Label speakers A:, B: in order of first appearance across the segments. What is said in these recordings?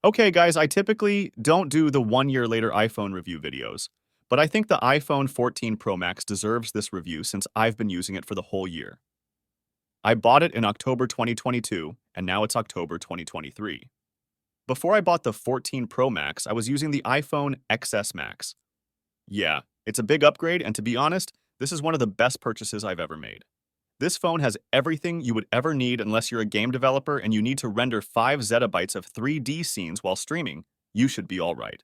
A: Okay, guys, I typically don't do the 1 year later iPhone review videos, but I think the iPhone 14 Pro Max deserves this review since I've been using it for the whole year. I bought it in October 2022, and now it's October 2023. Before I bought the 14 Pro Max, I was using the iPhone XS Max. Yeah, it's a big upgrade, and to be honest, this is one of the best purchases I've ever made. This phone has everything you would ever need unless you're a game developer and you need to render 5 zettabytes of 3D scenes while streaming. You should be alright.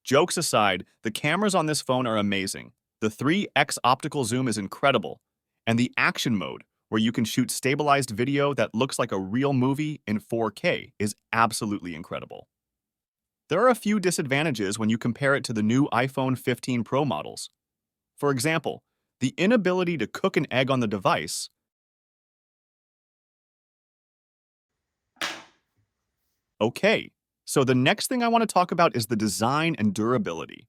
A: Jokes aside, the cameras on this phone are amazing. The 3x optical zoom is incredible, and the action mode, where you can shoot stabilized video that looks like a real movie in 4K, is absolutely incredible. There are a few disadvantages when you compare it to the new iPhone 15 Pro models. For example, the inability to cook an egg on the device. Okay, so the next thing I want to talk about is the design and durability.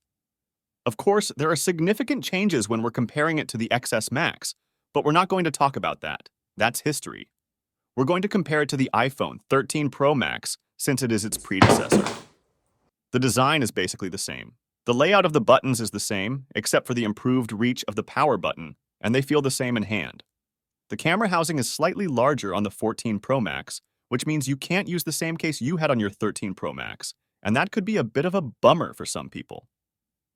A: Of course, there are significant changes when we're comparing it to the XS Max, but we're not going to talk about that. That's history. We're going to compare it to the iPhone 13 Pro Max since it is its predecessor. The design is basically the same. The layout of the buttons is the same, except for the improved reach of the power button, and they feel the same in hand. The camera housing is slightly larger on the 14 Pro Max, which means you can't use the same case you had on your 13 Pro Max, and that could be a bit of a bummer for some people.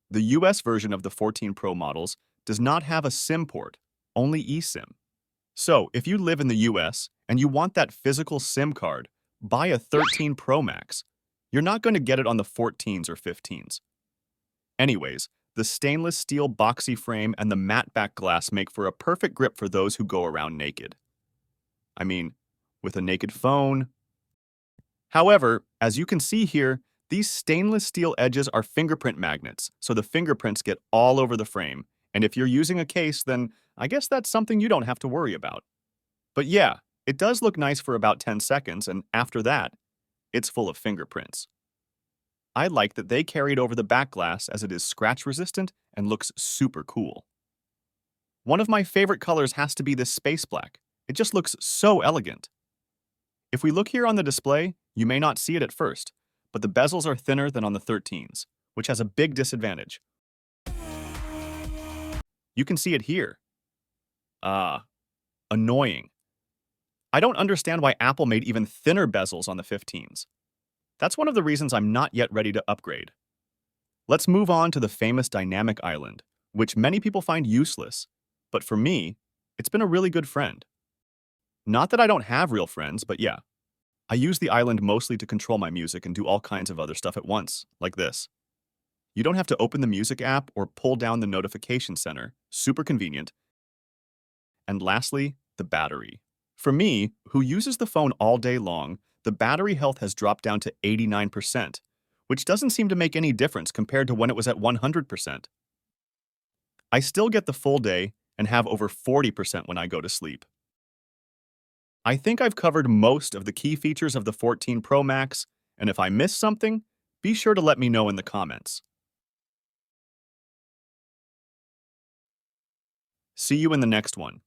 A: The US version of the 14 Pro models does not have a SIM port, only eSIM. So, if you live in the US and you want that physical SIM card, buy a 13 Pro Max. You're not going to get it on the 14s or 15s. Anyways, the stainless steel boxy frame and the matte back glass make for a perfect grip for those who go around naked. I mean, with a naked phone. However, as you can see here, these stainless steel edges are fingerprint magnets, so the fingerprints get all over the frame, and if you're using a case, then I guess that's something you don't have to worry about. But yeah, it does look nice for about 10 seconds, and after that, it's full of fingerprints. I like that they carried over the back glass as it is scratch resistant and looks super cool. One of my favorite colors has to be this space black. It just looks so elegant. If we look here on the display, you may not see it at first, but the bezels are thinner than on the 13s, which has a big disadvantage. You can see it here. Annoying. I don't understand why Apple made even thinner bezels on the 15s. That's one of the reasons I'm not yet ready to upgrade. Let's move on to the famous dynamic island, which many people find useless, but for me, it's been a really good friend. Not that I don't have real friends, but yeah. I use the island mostly to control my music and do all kinds of other stuff at once, like this. You don't have to open the music app or pull down the notification center, super convenient. And lastly, the battery. For me, who uses the phone all day long, the battery health has dropped down to 89%, which doesn't seem to make any difference compared to when it was at 100%. I still get the full day and have over 40% when I go to sleep. I think I've covered most of the key features of the 14 Pro Max, and if I missed something, be sure to let me know in the comments. See you in the next one.